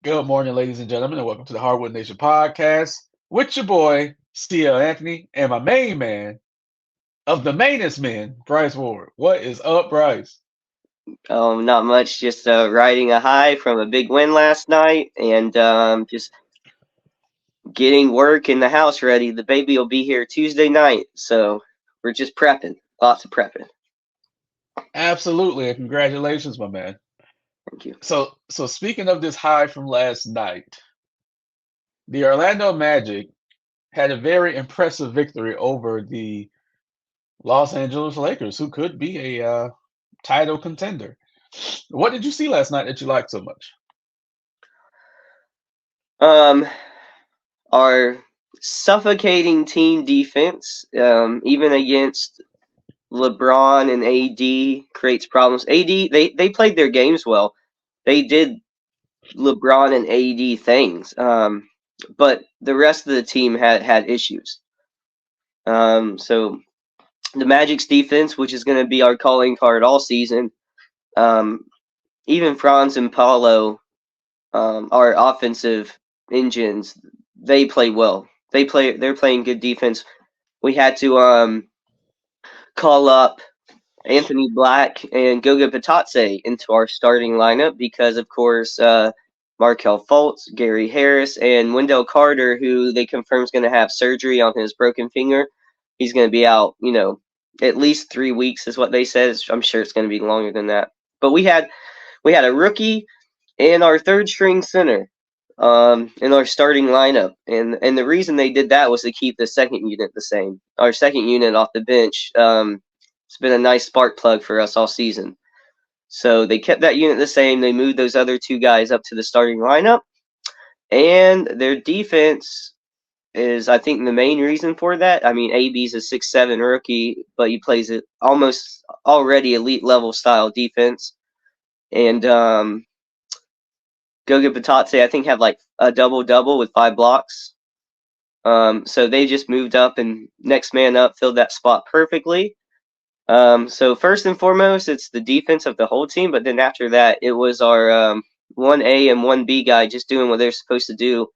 Good morning, ladies and gentlemen, and welcome to the Hardwood Nation podcast with your boy, CL Anthony, and my main man of the mainest men, Bryce Ward. What is up, Bryce? Not much. Just riding a high from a big win last night, and just getting work in the house ready. The baby will be here Tuesday night, so we're just prepping. Lots of prepping. Absolutely, and congratulations, my man. Thank you. So speaking of this high from last night, the Orlando Magic had a very impressive victory over the Los Angeles Lakers, who could be a title contender. What did you see last night that you liked so much? Um, our suffocating team defense, even against LeBron and AD, creates problems. AD, they played their games well. They did LeBron and AD things, but the rest of the team had issues. So the Magic's defense, which is going to be our calling card all season, um, even Franz and Paulo, our offensive engines, they play well. They're playing good defense. We had to call up Anthony Black and Goga Patatse into our starting lineup because, of course, Markel Fultz, Gary Harris, and Wendell Carter, who they confirmed is going to have surgery on his broken finger. He's going to be out, at least 3 weeks is what they said. I'm sure it's going to be longer than that. But we had a rookie and our third string center in our starting lineup, and the reason they did that was to keep the second unit the same. Our second unit off the bench. It's been a nice spark plug for us all season. So they kept that unit the same. They moved those other two guys up to the starting lineup, and their defense is, I think, the main reason for that. I mean, AB's a 6'7" rookie, but he plays it almost already elite level style defense. And Goga Batatse, I think, had like a double with 5 blocks. So they just moved up, and next man up filled that spot perfectly. So first and foremost, it's the defense of the whole team, but then after that, it was our 1A and 1B guy just doing what they're supposed to do.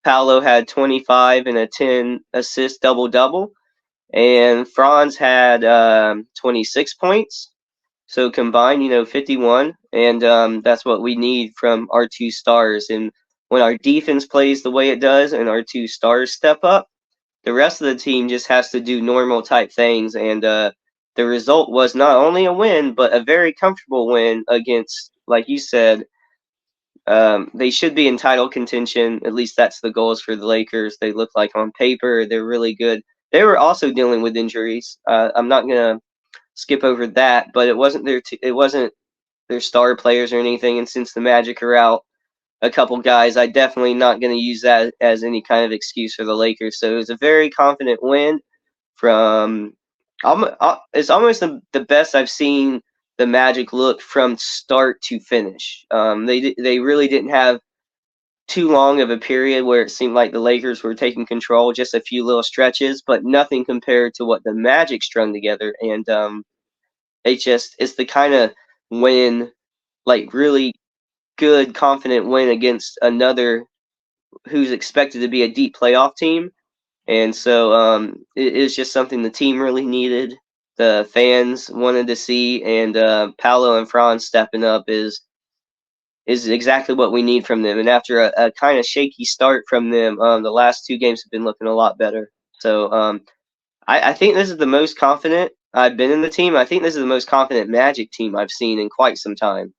Paolo had 25 and a 10 assist double, and Franz had 26 points. So combined, 51, and that's what we need from our two stars. And when our defense plays the way it does and our two stars step up, the rest of the team just has to do normal type things. And the result was not only a win, but a very comfortable win against, like you said, they should be in title contention. At least that's the goals for the Lakers. They look like on paper they're really good. They were also dealing with injuries. I'm not gonna skip over that, but it wasn't their star players or anything. And since the Magic are out a couple guys, I definitely not going to use that as any kind of excuse for the Lakers. So it was a very confident win from. It's almost the best I've seen the Magic look from start to finish. They really didn't have too long of a period where it seemed like the Lakers were taking control, just a few little stretches, but nothing compared to what the Magic strung together. And it's the kind of win, like really good, confident win against another who's expected to be a deep playoff team. And so it is just something the team really needed. The fans wanted to see, and Paolo and Franz stepping up is exactly what we need from them. And after a kind of shaky start from them, the last two games have been looking a lot better. So I think this is the most confident I've been in the team. I think this is the most confident Magic team I've seen in quite some time.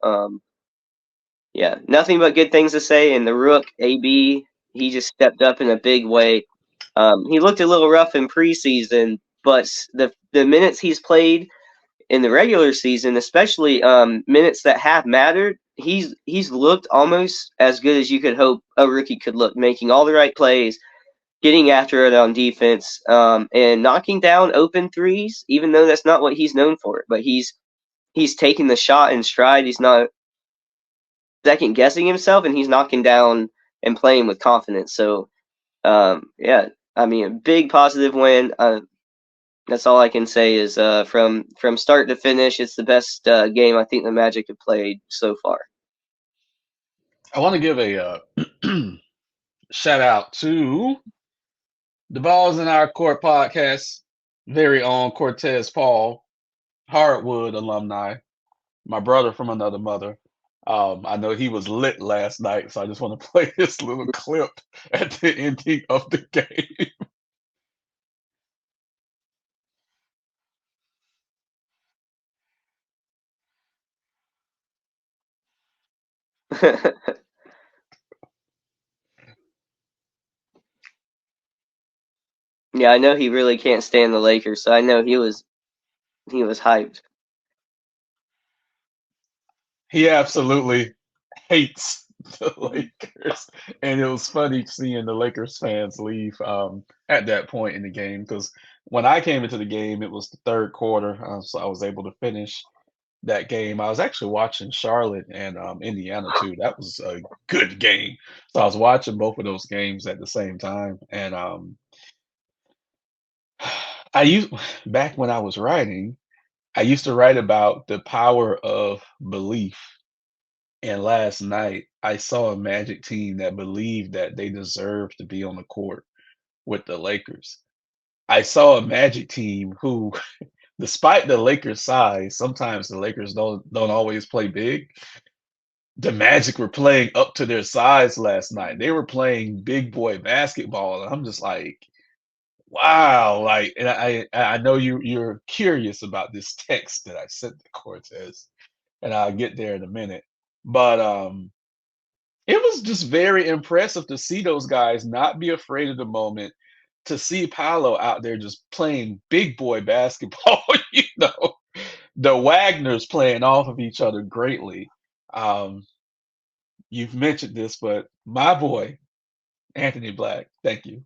Yeah, nothing but good things to say. And the Rook, AB, he just stepped up in a big way. He looked a little rough in preseason, but the minutes he's played in the regular season, especially minutes that have mattered, he's looked almost as good as you could hope a rookie could look, making all the right plays, getting after it on defense, and knocking down open threes, even though that's not what he's known for. But he's taking the shot in stride. He's not second guessing himself, and he's knocking down and playing with confidence. So, yeah, I mean, a big positive win. That's all I can say is from start to finish, it's the best game I think the Magic have played so far. I want to give a shout out to the Balls in Our Court podcast, very own Cortez Paul, Hardwood alumni, my brother from another mother. I know he was lit last night, so I just want to play this little clip at the ending of the game. Yeah, I know he really can't stand the Lakers, so I know he was hyped. He absolutely hates the Lakers, and it was funny seeing the Lakers fans leave at that point in the game because when I came into the game, it was the third quarter, so I was able to finish that game. I was actually watching Charlotte and Indiana too. That was a good game. So I was watching both of those games at the same time, and I used back when I was writing, I used to write about the power of belief. And last night, I saw a Magic team that believed that they deserved to be on the court with the Lakers. I saw a Magic team who, despite the Lakers' size, sometimes the Lakers don't always play big. The Magic were playing up to their size last night. They were playing big boy basketball, and I'm just like, wow, like, and I know you're curious about this text that I sent to Cortez, and I'll get there in a minute. But it was just very impressive to see those guys not be afraid of the moment, to see Paolo out there just playing big boy basketball, you know, the Wagners playing off of each other greatly. Um, you've mentioned this, but my boy, Anthony Black, thank you.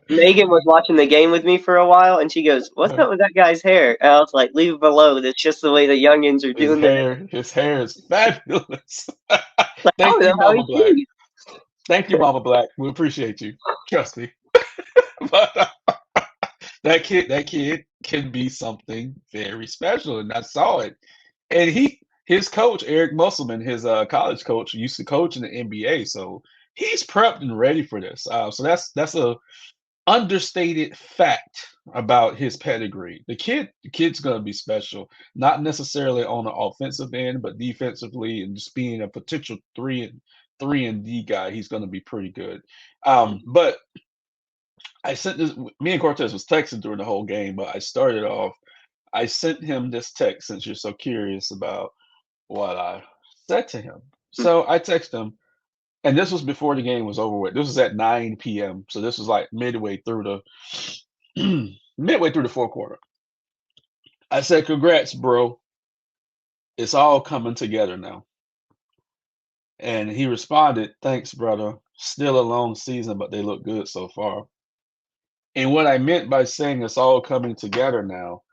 Megan was watching the game with me for a while, and she goes, "What's up with that guy's hair?" And I was like, "Leave it below. That's just the way the youngins are doing that." His hair is fabulous. Like, I Thank don't know you, how Mama he Black. sees. Thank you, Mama Black. We appreciate you. Trust me. But that kid can be something very special, and I saw it. And his coach Eric Musselman, his college coach, used to coach in the NBA, so he's prepped and ready for this. So that's a understated fact about his pedigree. The kid's gonna be special, not necessarily on the offensive end, but defensively and just being a potential three and D guy. He's gonna be pretty good. But I sent this. Me and Cortez was texting during the whole game, but I started off. I sent him this text since you're so curious about what I said to him. So I texted him, and this was before the game was over with. This was at 9 p.m. So this was like midway through the fourth quarter. I said, "Congrats, bro. It's all coming together now." And he responded, "Thanks, brother. Still a long season, but they look good so far." And what I meant by saying it's all coming together now,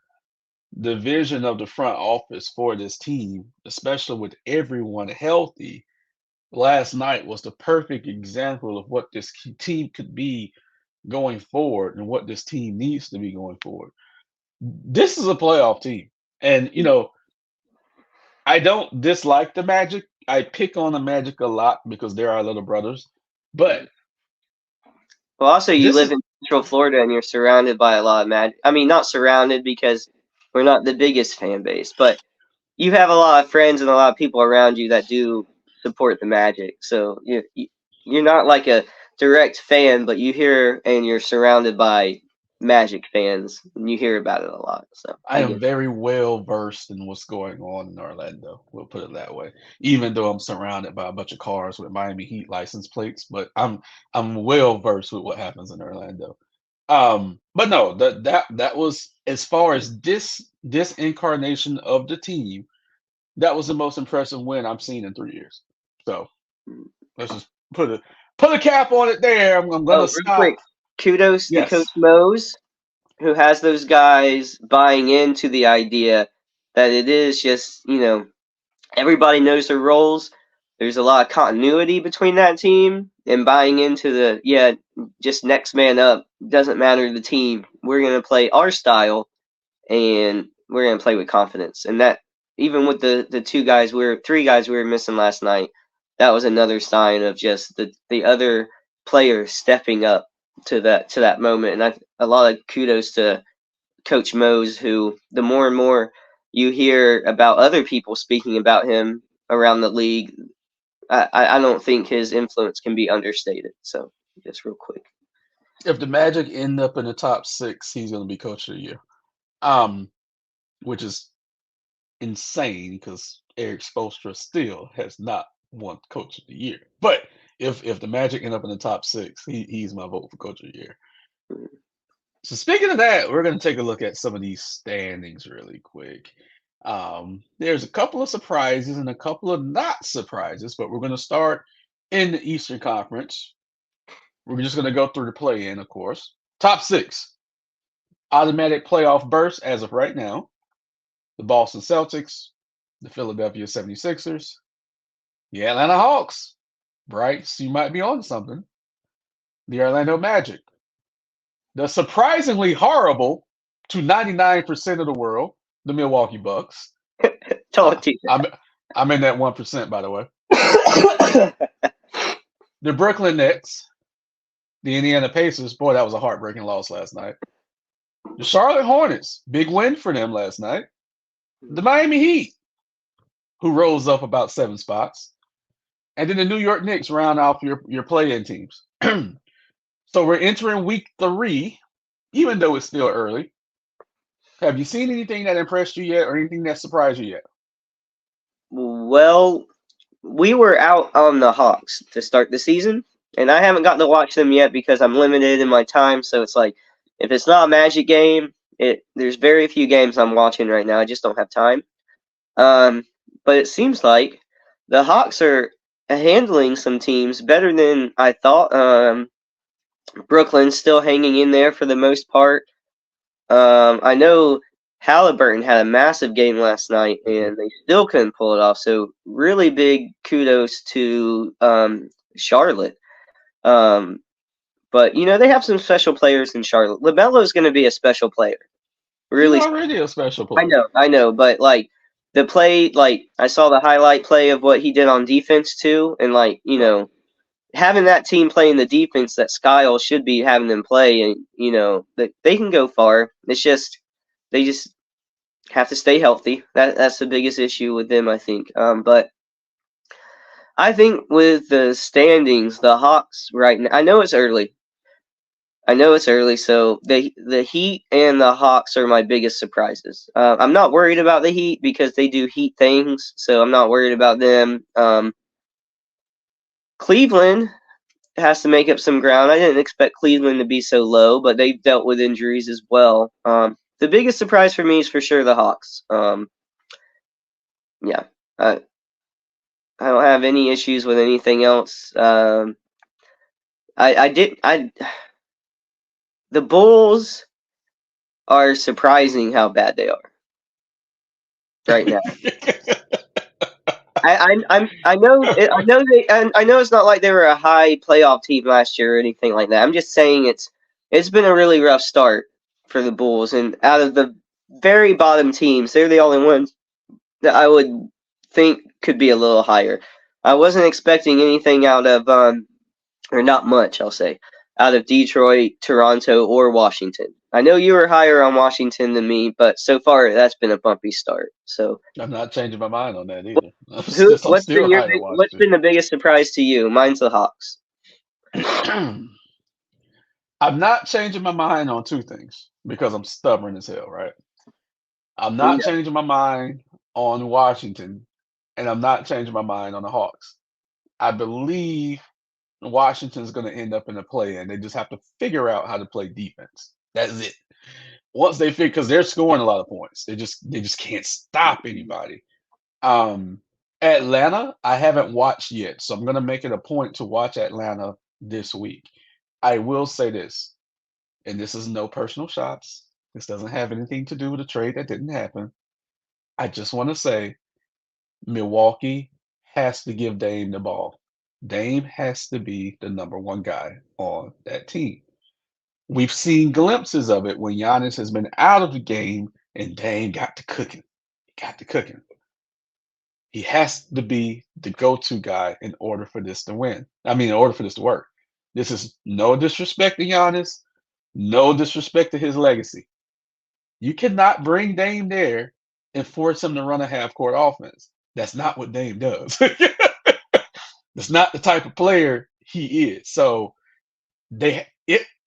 the vision of the front office for this team, especially with everyone healthy, last night was the perfect example of what this team could be going forward and what this team needs to be going forward. This is a playoff team. And, I don't dislike the Magic. I pick on the Magic a lot because they're our little brothers. But Well, also, you this live is, in Central Florida, and you're surrounded by a lot of Magic. I mean, not surrounded because we're not the biggest fan base, but you have a lot of friends and a lot of people around you that do support the Magic. So you're not like a direct fan, but you hear and you're surrounded by Magic fans, and you hear about it a lot. So I I am get very well versed in what's going on in Orlando. We'll put it that way. Even though I'm surrounded by a bunch of cars with Miami Heat license plates, but I'm well versed with what happens in Orlando. But no, that was as far as this incarnation of the team, that was the most impressive win I've seen in 3 years. So it. let's just put a cap on it there. I'm Oh, gonna real stop. quick, kudos to Coach Yes, Mose, who has those guys buying into the idea that it is just, everybody knows their roles. There's a lot of continuity between that team and buying into just next man up. Doesn't matter the team. We're going to play our style and we're going to play with confidence. And even with the three guys we were missing last night, that was another sign of just the other players stepping up to that moment. And a lot of kudos to Coach Mose, who the more and more you hear about other people speaking about him around the league, I don't think his influence can be understated. So just real quick. If the Magic end up in the top 6, he's going to be coach of the year. Um, which is insane because Eric Spoelstra still has not won coach of the year. But if the Magic end up in the top 6, he's my vote for coach of the year. So speaking of that, we're going to take a look at some of these standings really quick. There's a couple of surprises and a couple of not surprises, but we're going to start in the Eastern Conference. We're just going to go through the play-in, of course. Top 6. Automatic playoff berths as of right now. The Boston Celtics, the Philadelphia 76ers, the Atlanta Hawks. Bryce, you might be on something. The Orlando Magic. The surprisingly horrible to 99% of the world, the Milwaukee Bucks. Told you. I'm in that 1%, by the way. The Brooklyn Nets, the Indiana Pacers. Boy, that was a heartbreaking loss last night. The Charlotte Hornets, big win for them last night. The Miami Heat, who rose up about 7 spots. And then the New York Knicks round off your play-in teams. So we're entering week 3, even though it's still early. Have you seen anything that impressed you yet or anything that surprised you yet? Well, we were out on the Hawks to start the season, and I haven't gotten to watch them yet because I'm limited in my time. So it's like, if it's not a Magic game, there's very few games I'm watching right now. I just don't have time. But it seems like the Hawks are handling some teams better than I thought. Brooklyn's still hanging in there for the most part. I know Halliburton had a massive game last night, and they still couldn't pull it off. So really big kudos to Charlotte. But they have some special players in Charlotte. LaMelo is going to be a special player. Really, He's already a special player. I know, but like the play, like I saw the highlight play of what he did on defense too, and having that team playing the defense that Skyle should be having them play, and they can go far. It's just they just have to stay healthy. That's the biggest issue with them, I think. But I think with the standings, the Hawks right now. I know it's early. So the Heat and the Hawks are my biggest surprises. I'm not worried about the Heat because they do Heat things, so I'm not worried about them. Cleveland has to make up some ground. I didn't expect Cleveland to be so low, but they've dealt with injuries as well. The biggest surprise for me is for sure the Hawks. Yeah, I don't have any issues with anything else. The Bulls are surprising how bad they are right now. I know it's not like they were a high playoff team last year or anything like that. I'm just saying it's been a really rough start for the Bulls, and out of the very bottom teams, they're the only ones that I would think could be a little higher. I wasn't expecting anything out of or not much, I'll say, out of Detroit, Toronto, or Washington. I know you were higher on Washington than me, but so far that's been a bumpy start. So I'm not changing my mind on that either. What's been the biggest surprise to you? Mine's the Hawks. I'm not changing my mind on 2 things because I'm stubborn as hell, right? I'm not changing my mind on Washington, and I'm not changing my mind on the Hawks. I believe Washington's going to end up in a play-in. They just have to figure out how to play defense. That's it. Once they figure, because they're scoring a lot of points, they just can't stop anybody. Atlanta, I haven't watched yet, so I'm going to make it a point to watch Atlanta this week. I will say this, and this is no personal shots. This doesn't have anything to do with a trade that didn't happen. I just want to say Milwaukee has to give Dame the ball. Dame has to be the number 1 guy on that team. We've seen glimpses of it when Giannis has been out of the game and Dame got to cooking. He has to be the go-to guy in order for this to win. I mean, in order for this to work. This is no disrespect to Giannis, no disrespect to his legacy. You cannot bring Dame there and force him to run a half-court offense. That's not what Dame does. That's not the type of player he is. So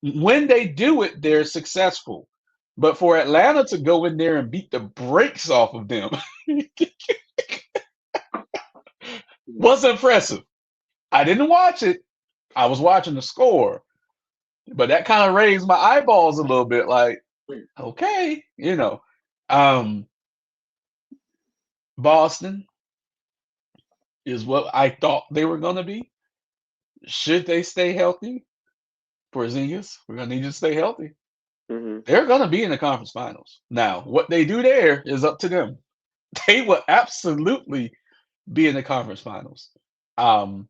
when they do it, they're successful. But for Atlanta to go in there and beat the brakes off of them was impressive. I didn't watch it. I was watching the score. But that kind of raised my eyeballs a little bit, like, okay, Um, Boston is what I thought they were gonna be. Should they stay healthy? Porzingis, we're gonna need you to stay healthy. Hmm. They're gonna be in the conference finals. Now, what they do there is up to them. They will absolutely be in the conference finals. Um,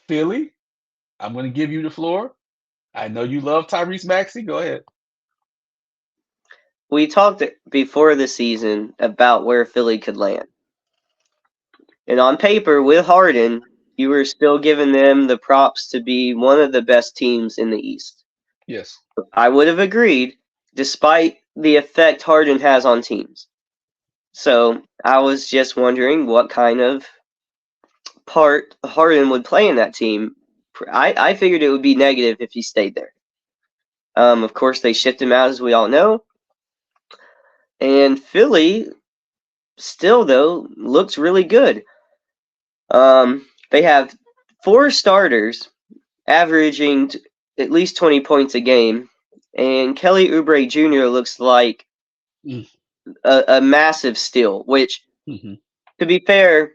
Philly, I'm gonna give you the floor. I know you love Tyrese Maxey. Go ahead. We talked before the season about where Philly could land. And on paper, with Harden, you were still giving them the props to be one of the best teams in the East. Yes. I would have agreed, despite the effect Harden has on teams. So I was just wondering what kind of part Harden would play in that team. I figured it would be negative if he stayed there. Of course, they shipped him out, as we all know. And Philly, still, though, looks really good. They have 4 starters averaging at least 20 points a game. And Kelly Oubre Jr. looks like Mm. a massive steal, which, Hmm. to be fair,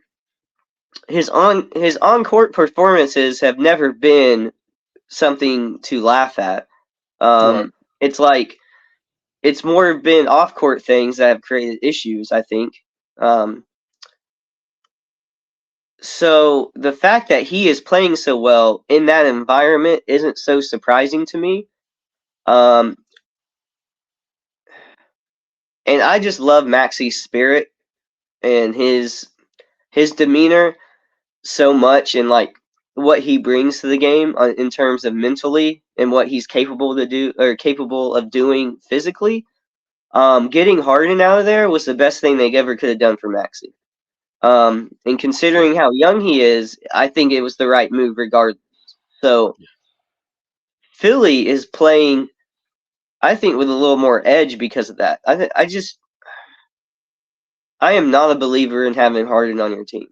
his on court performances have never been something to laugh at. Right. It's like it's more been off court things that have created issues, I think. Um, so the fact that he is playing so well in that environment isn't so surprising to me. Um, and I just love Maxey's spirit and his demeanor so much, and like what he brings to the game in terms of mentally and what he's capable to do or capable of doing physically. Getting Harden out of there was the best thing they ever could have done for Maxey. And considering how young he is, I think it was the right move regardless. So Philly is playing, I think, with a little more edge because of that. I am not a believer in having Harden on your team.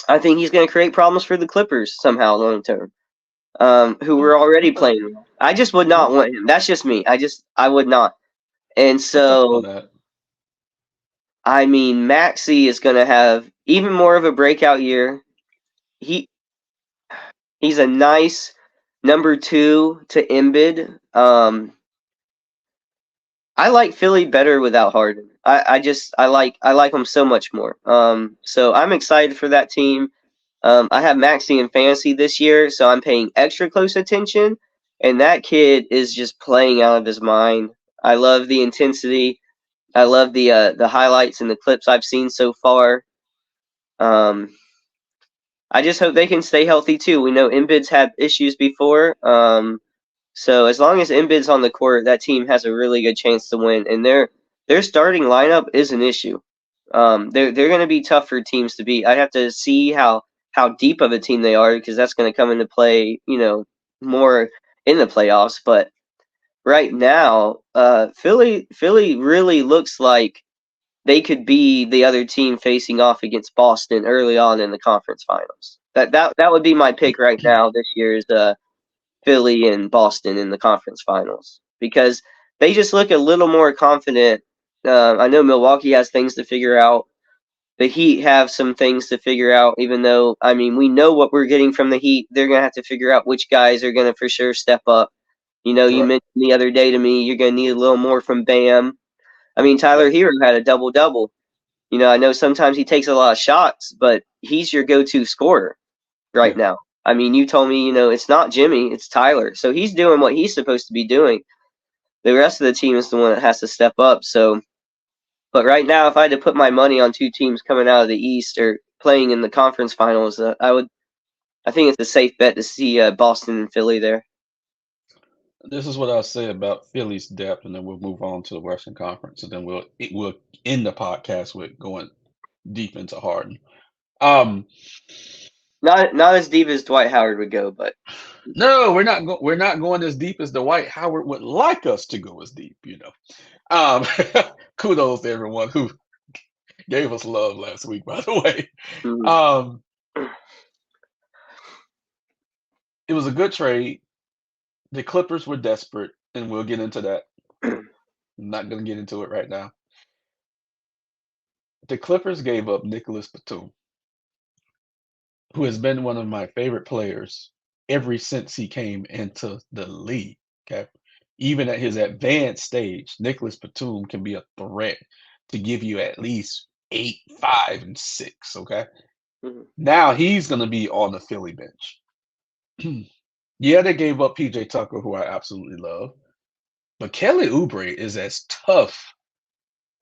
I think he's going to create problems for the Clippers somehow long term, who were already playing. I just would not want him. That's just me. I would not. And On so, that. I mean, Maxey is going to have even more of a breakout year. He he's a nice number 2 to Embiid. I like Philly better without Harden. I like him so much more. So I'm excited for that team. I have Maxey in fantasy this year, so I'm paying extra close attention. And that kid is just playing out of his mind. I love the intensity. I love the highlights and the clips I've seen so far. Um, I just hope they can stay healthy too. We know Embiid's had issues before. So as long as Embiid's on the court, that team has a really good chance to win. And their starting lineup is an issue. They're going to be tough for teams to beat. I have to see how deep of a team they are, because that's going to come into play, more in the playoffs. But right now, Philly really looks like they could be the other team facing off against Boston early on in the conference finals. That would be my pick right now this year is Philly and Boston in the conference finals, because they just look a little more confident. I know Milwaukee has things to figure out. The Heat have some things to figure out, even though, I mean, we know what we're getting from the Heat. They're going to have to figure out which guys are going to for sure step up. You Right. mentioned the other day to me, you're going to need a little more from Bam. I mean, Tyler Right. Hero had a double-double. I know sometimes he takes a lot of shots, but he's your go-to scorer right Yeah. now. I mean, you told me, it's not Jimmy, it's Tyler. So he's doing what he's supposed to be doing. The rest of the team is the one that has to step up. So But right now, if I had to put my money on two teams coming out of the East or playing in the conference finals, I think it's a safe bet to see Boston and Philly there. This is what I'll say about Philly's depth, and then we'll move on to the Western Conference, and then we'll end the podcast with going deep into Harden. Um, Not as deep as Dwight Howard would go, but no, we're not going as deep as Dwight Howard would like us to go as deep. Um, kudos to everyone who gave us love last week, by the way. mm, Um, it was a good trade. The Clippers were desperate, and we'll get into that. I'm not going to get into it right now. The Clippers gave up Nicholas Batum, who has been one of my favorite players ever since he came into the league. Okay. Even at his advanced stage, Nicholas Batum can be a threat to give you at least 8, 5, and 6. Okay. mm, Now he's going to be on the Philly bench. Yeah, they gave up PJ Tucker, who I absolutely love. But Kelly Oubre is as tough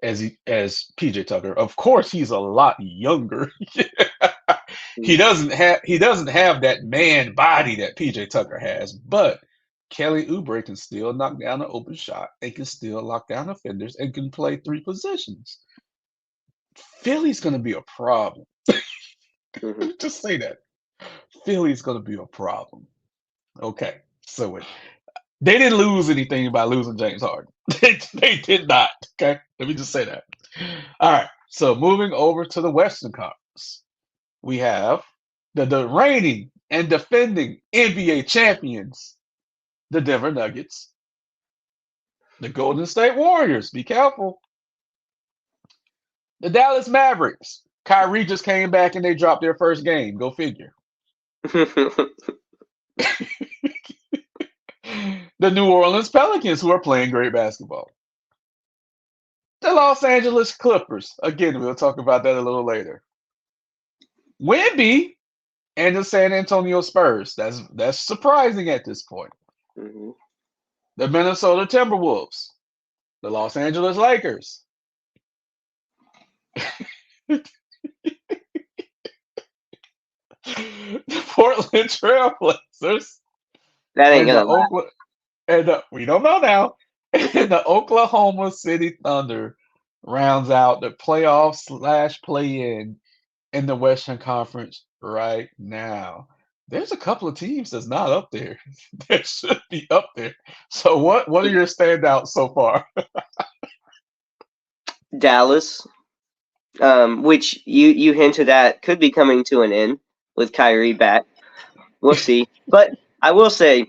as PJ Tucker. Of course, he's a lot younger. He mm, doesn't have that man body that PJ Tucker has, but Kelly Oubre can still knock down an open shot and can still lock down offenders and can play 3 positions. Philly's going to be a problem. mhm. Just say that. Philly's going to be a problem. Okay, so they didn't lose anything by losing James Harden. They did not. Okay, let me just say that. All right, so moving over to the Western Conference, we have the reigning and defending NBA champions, the Denver Nuggets, the Golden State Warriors. Be careful. The Dallas Mavericks. Kyrie just came back and they dropped their first game. Go figure. The New Orleans Pelicans, who are playing great basketball. The Los Angeles Clippers. Again, we'll talk about that a little later. Wemby and the San Antonio Spurs. That's surprising at this point. Mhm. The Minnesota Timberwolves. The Los Angeles Lakers. The Portland Trailblazers. That ain't And the gonna last. Oakland we don't know now. And the Oklahoma City Thunder rounds out the playoff / play in the Western Conference right now. There's a couple of teams that's not up there. That should be up there. So what are your standouts so far? Dallas, which you hinted at could be coming to an end with Kyrie back. We'll see. But I will say,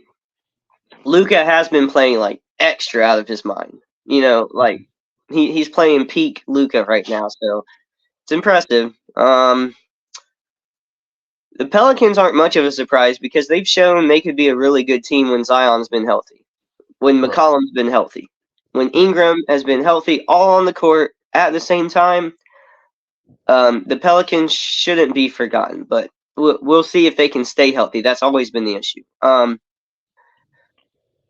Luka has been playing like extra out of his mind. Like he's playing peak Luka right now, so it's impressive. The Pelicans aren't much of a surprise because they've shown they could be a really good team when Zion's been healthy, when Right. McCollum's been healthy, when Ingram has been healthy, all on the court at the same time. The Pelicans shouldn't be forgotten, but we'll see if they can stay healthy. That's always been the issue.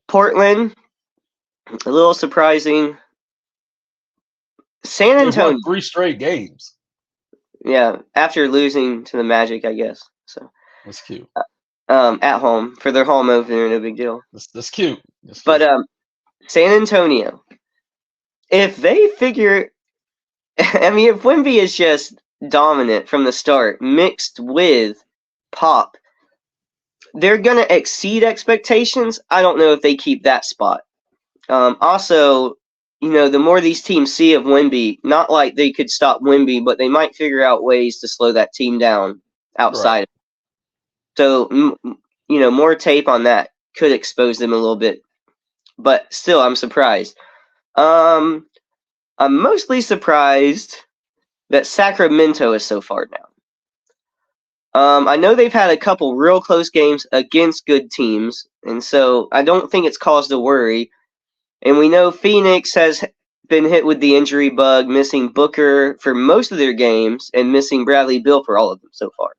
Portland, a little surprising. San They've Antonio, won 3 straight games. yeah, after losing to the Magic, I guess. So, That's cute. at home for their home opener, no big deal. That's cute. That's But cute. San Antonio, if they figure, I mean, if Wemby is just dominant from the start, mixed with Pop, they're gonna exceed expectations. I don't know if they keep that spot. Also, the more these teams see of Wemby, not like they could stop Wemby, but they might figure out ways to slow that team down outside. Right. So, more tape on that could expose them a little bit. But still, I'm surprised. I'm mostly surprised that Sacramento is so far down. I know they've had a couple real close games against good teams, and so I don't think it's cause to worry. And we know Phoenix has been hit with the injury bug, missing Booker for most of their games and missing Bradley Beal for all of them so far.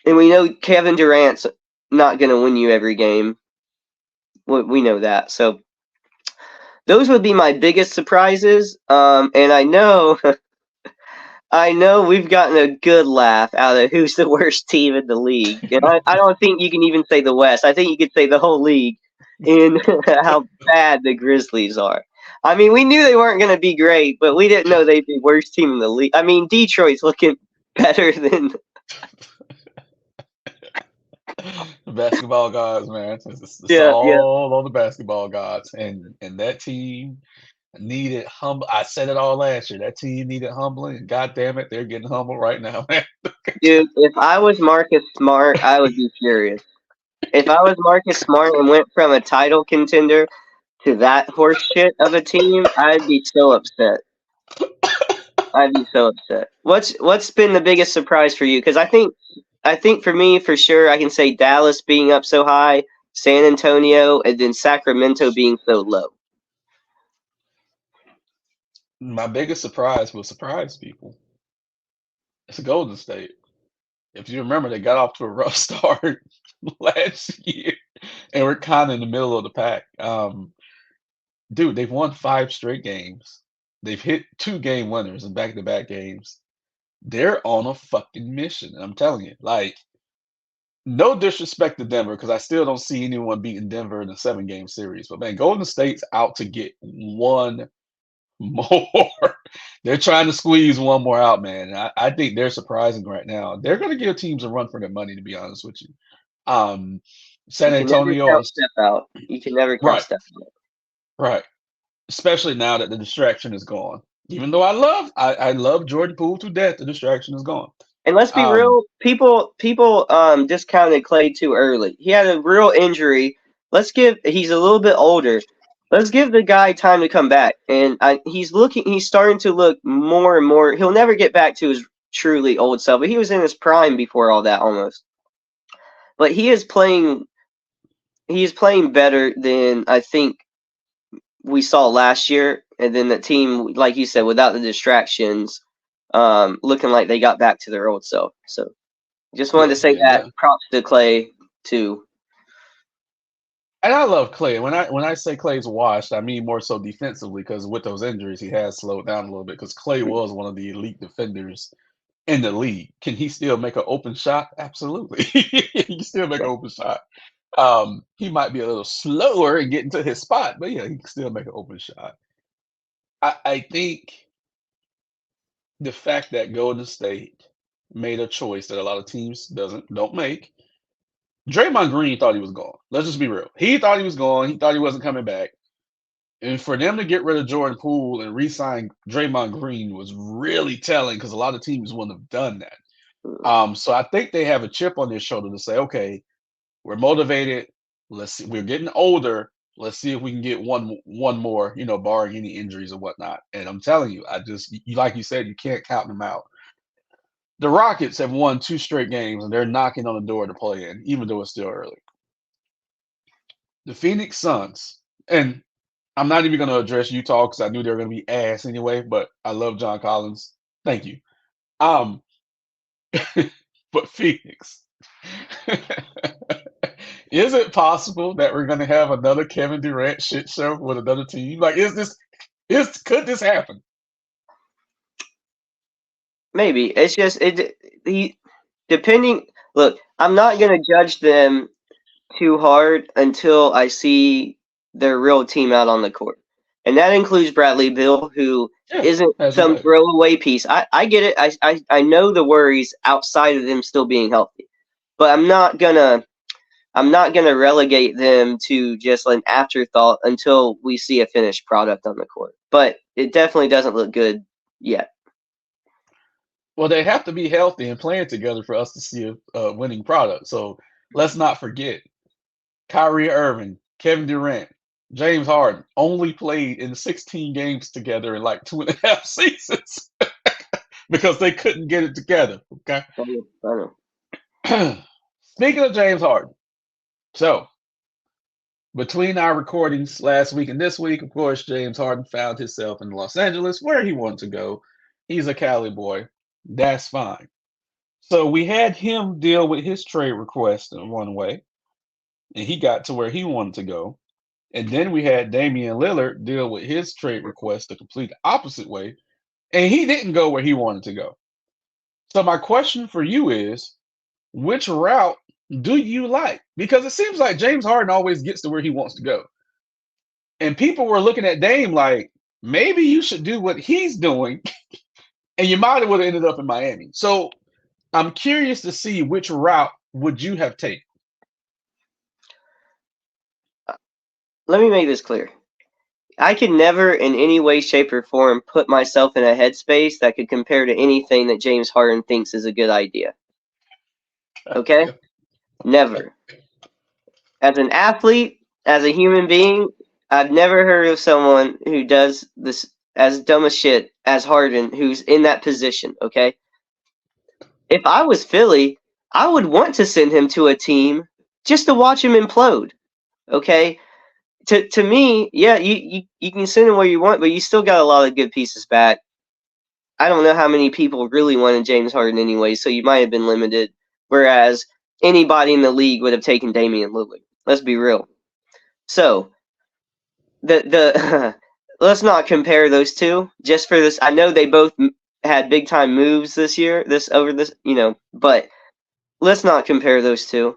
And we know Kevin Durant's not going to win you every game. We know that. So those would be my biggest surprises. And I know we've gotten a good laugh out of who's the worst team in the league. And I don't think you can even say the West. I think you could say the whole league in how bad the Grizzlies are. I mean, we knew they weren't going to be great, but we didn't know they'd be worst team in the league. I mean, Detroit's looking better than. The basketball gods, man. It's Yeah, yeah. all on the basketball gods, and that team needed humble. I said it all last year. That team needed humbling, and God damn it, they're getting humble right now, man. Dude, if I was Marcus Smart, I would be furious. If I was Marcus Smart and went from a title contender to that horse shit of a team, I'd be so upset. I'd be so upset. What's been the biggest surprise for you? Because I think for me, for sure, I can say Dallas being up so high, San Antonio, and then Sacramento being so low. My biggest surprise will surprise people. It's Golden State. If you remember, they got off to a rough start last year, and we're kind of in the middle of the pack. Dude, they've won 5 straight games. They've hit 2 game winners in back-to-back games. They're on a fucking mission. I'm telling you. Like, no disrespect to Denver, because I still don't see anyone beating Denver in a 7 game series. But man, Golden State's out to get one more. They're trying to squeeze one more out, man. I think they're surprising right now. They're going to give teams a run for their money, to be honest with you. Um, San You can never Antonio count is Steph out. You can never count right, Steph out. right. Especially now that the distraction is gone. Even though I love Jordan Poole to death, the distraction is gone. And let's be Um, real, people discounted Clay too early. He had a real injury. He's a little bit older. Let's give the guy time to come back. And he's starting to look more and more. He'll never get back to his truly old self, but he was in his prime before all that almost. But he is playing better than I think we saw last year. And then the team, like you said, without the distractions, looking like they got back to their old self. So just wanted yeah, to say yeah, that. Props to Clay too. and I love Clay. When I say Clay's washed, I mean more so defensively, because with those injuries, he has slowed down a little bit. Because Clay was one of the elite defenders in the league. Can he still make an open shot? Absolutely, he can still make Yeah. an open shot. He might be a little slower in getting to his spot, but yeah, he can still make an open shot. I think the fact that Golden State made a choice that a lot of teams don't make. Draymond Green thought he was gone. Let's just be real. He thought he was gone. He thought he wasn't coming back. And for them to get rid of Jordan Poole and re-sign Draymond Green was really telling, because a lot of teams wouldn't have done that. So I think they have a chip on their shoulder to say, okay, we're motivated. Let's see, we're getting older. Let's see if we can get one more, barring any injuries or whatnot. And I'm telling you, like you said, you can't count them out. The Rockets have won 2 straight games, and they're knocking on the door to play in, even though it's still early. The Phoenix Suns, and I'm not even going to address Utah because I knew they were going to be ass anyway. But I love John Collins. Thank you. Um, but Phoenix, is it possible that we're going to have another Kevin Durant shit show with another team? Like, could this happen? Maybe it's just he depending. Look, I'm not gonna judge them too hard until I see their real team out on the court, and that includes Bradley Beal, who Yeah, isn't as you some say. throwaway piece. I get it. I know the worries outside of them still being healthy, but I'm not gonna relegate them to just an afterthought until we see a finished product on the court. But it definitely doesn't look good yet. Well, they have to be healthy and playing together for us to see a winning product. So let's not forget Kyrie Irving, Kevin Durant, James Harden only played in 16 games together in like 2.5 seasons because they couldn't get it together. Okay. I know. Speaking of James Harden, so between our recordings last week and this week, of course, James Harden found himself in Los Angeles where he wanted to go. He's a Cali boy. That's fine. So we had him deal with his trade request in one way, and he got to where he wanted to go. And then we had Damian Lillard deal with his trade request the complete opposite way, and he didn't go where he wanted to go. So my question for you is, which route do you like? Because it seems like James Harden always gets to where he wants to go. And people were looking at Dame like, maybe you should do what he's doing, and you might have would have ended up in Miami. So I'm curious to see which route would you have taken. Let me make this clear. I could never in any way, shape, or form put myself in a headspace that could compare to anything that James Harden thinks is a good idea. Okay? Never. As an athlete, as a human being, I've never heard of someone who does this as dumb as shit as Harden who's in that position, okay? If I was Philly, I would want to send him to a team just to watch him implode, okay? To me, yeah, you can send him where you want, but you still got a lot of good pieces back. I don't know how many people really wanted James Harden anyway, so you might have been limited. Whereas anybody in the league would have taken Damian Lillard. Let's be real. So the let's not compare those two. Just for this, I know they both had big time moves this year. But let's not compare those two.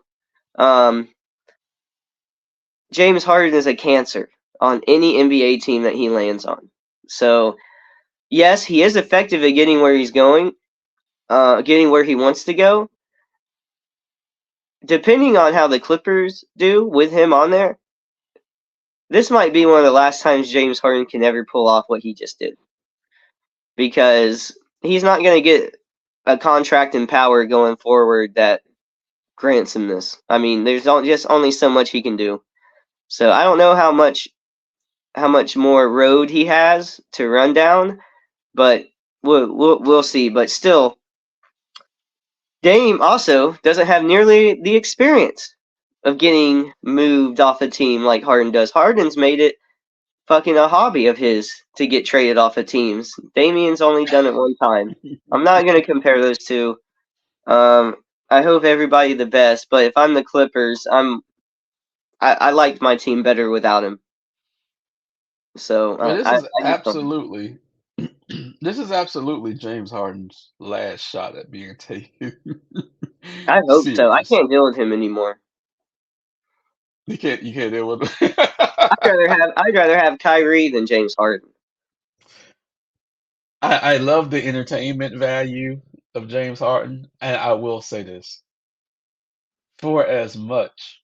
James Harden is a cancer on any NBA team that he lands on. So, yes, he is effective at getting where he's going, getting where he wants to go. Depending on how the Clippers do with him on there, this might be one of the last times James Harden can ever pull off what he just did. Because he's not going to get a contract and power going forward that grants him this. I mean, there's just only so much he can do. So I don't know how much more road he has to run down, but we'll see. But still, Dame also doesn't have nearly the experience of getting moved off a team like Harden does. Harden's made it fucking a hobby of his to get traded off of teams. Damian's only done it one time. I'm not going to compare those two. I hope everybody the best, but if I'm the Clippers, I liked my team better without him. So Well, I just don't. this is absolutely James Harden's last shot at being taken I hope so. I serious. can't deal with him anymore. You can't deal with I'd rather have Kyrie than James Harden. I love the entertainment value of James Harden, and I will say this. For as much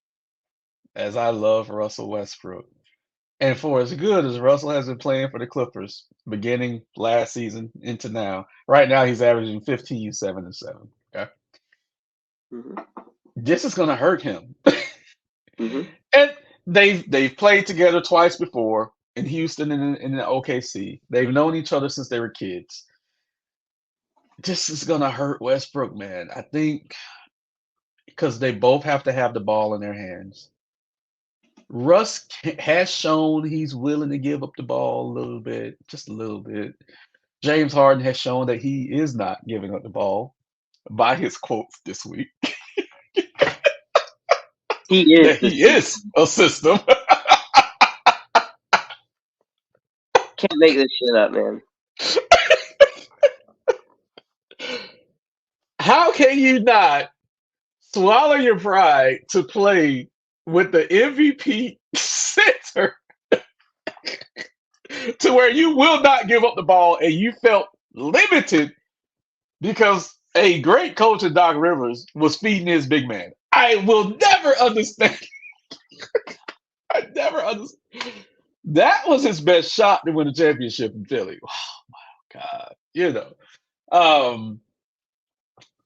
as I love Russell Westbrook, and for as good as Russell has been playing for the Clippers, beginning last season into now, right now he's averaging 15, 7, and 7. Okay. hmm This is gonna hurt him. hmm And they've played together twice before in Houston and in the OKC. They've known each other since they were kids. This is gonna hurt Westbrook, man. I think because they both have to have the ball in their hands. Russ has shown he's willing to give up the ball a little bit, just a little bit. James Harden has shown that he is not giving up the ball by his quotes this week. He is That the he is a system. can't make this shit up, man. How can you not swallow your pride to play with the MVP center to where you will not give up the ball and you felt limited because a great coach in Doc Rivers was feeding his big man? I will never understand. I never understand. That was his best shot to win a championship in Philly. Oh my God. Um,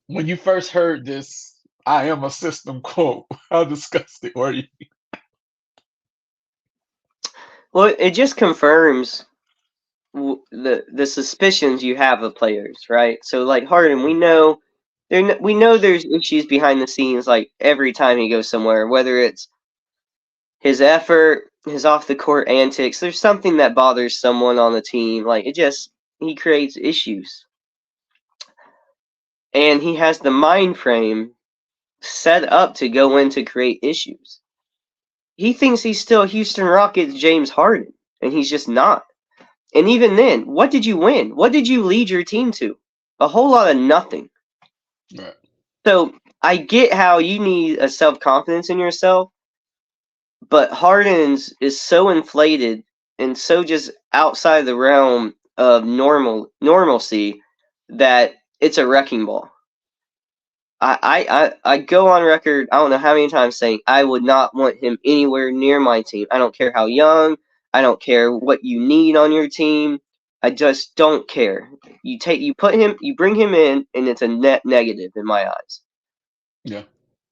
when you first heard this "I am a system" quote, how disgusting were you? Well, it just confirms the suspicions you have of players, right? So like Harden, we know there's issues behind the scenes like every time he goes somewhere, whether it's his effort, his off the court antics, there's something that bothers someone on the team. Like he creates issues. And he has the mind frame set up to go in to create issues. he thinks he's still Houston Rockets James Harden, and he's just not. And even then, what did you win? What did you lead your team to? A whole lot of nothing. Right. So I get how you need a self-confidence in yourself, but Harden's is so inflated and so just outside the realm of normalcy that it's a wrecking ball. I go on record, I don't know how many times, saying I would not want him anywhere near my team. I don't care how young, I don't care what you need on your team. I just don't care. You bring him in, and it's a net negative in my eyes. Yeah.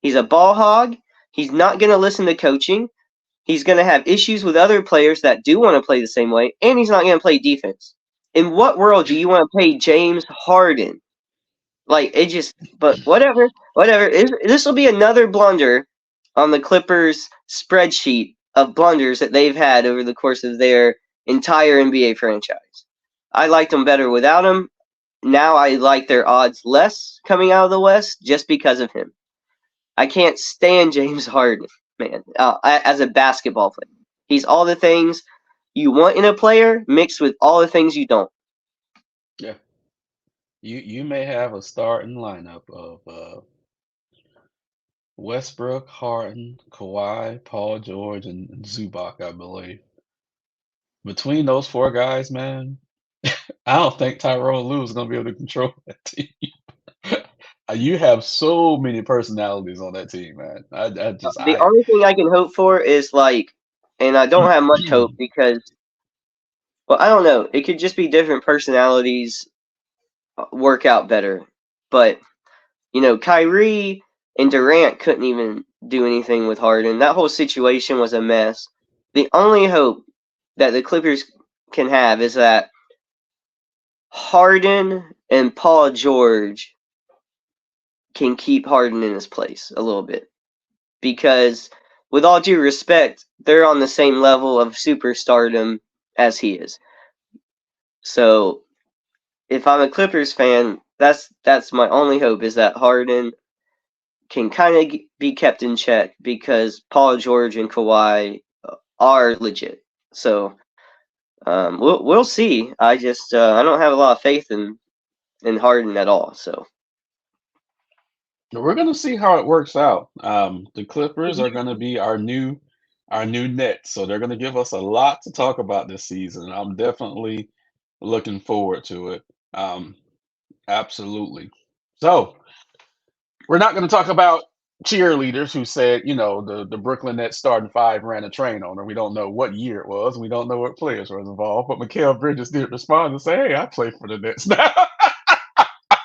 He's a ball hog. He's not going to listen to coaching. He's going to have issues with other players that do want to play the same way, and he's not going to play defense. In what world do you want to play James Harden? Like, it just, but whatever. This will be another blunder on the Clippers spreadsheet of blunders that they've had over the course of their entire NBA franchise. I liked them better without him. Now I like their odds less coming out of the West just because of him. I can't stand James Harden, man, as a basketball player. He's all the things you want in a player mixed with all the things you don't. Yeah. You may have a starting lineup of Westbrook, Harden, Kawhi, Paul George, and Zubac, I believe. Between those four guys, man, I don't think Tyrone Lue is going to be able to control that team. You have so many personalities on that team, man. The only thing I can hope for is and I don't have much hope because, well, I don't know. It could just be different personalities work out better. But, Kyrie and Durant couldn't even do anything with Harden. That whole situation was a mess. The only hope that the Clippers can have is that Harden and Paul George can keep Harden in his place a little bit. Because, with all due respect, they're on the same level of superstardom as he is. So, if I'm a Clippers fan, that's my only hope, is that Harden can kind of be kept in check because Paul George and Kawhi are legit. So, we'll see. I just I don't have a lot of faith in Harden at all. So We're going to see how it works out. The Clippers are going to be our new Nets, so they're going to give us a lot to talk about this season. I'm definitely looking forward to it. Absolutely. So we're not going to talk about cheerleaders who said, the Brooklyn Nets starting five ran a train on her. We don't know what year it was. We don't know what players were involved. But Mikal Bridges did respond and say, "Hey, I play for the Nets now,"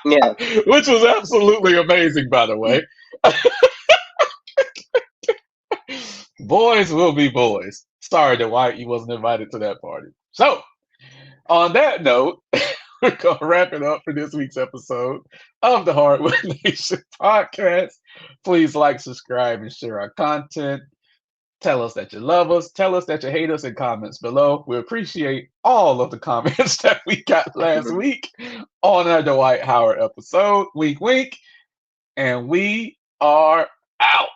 yeah, which was absolutely amazing, by the way. Boys will be boys. Sorry, Dwight, you wasn't invited to that party. So, on that note, we're going to wrap it up for this week's episode of the Hardwood Nation podcast. Please like, subscribe, and share our content. Tell us that you love us. Tell us that you hate us in comments below. We appreciate all of the comments that we got last week on our Dwight Howard episode. Wink, wink. And we are out.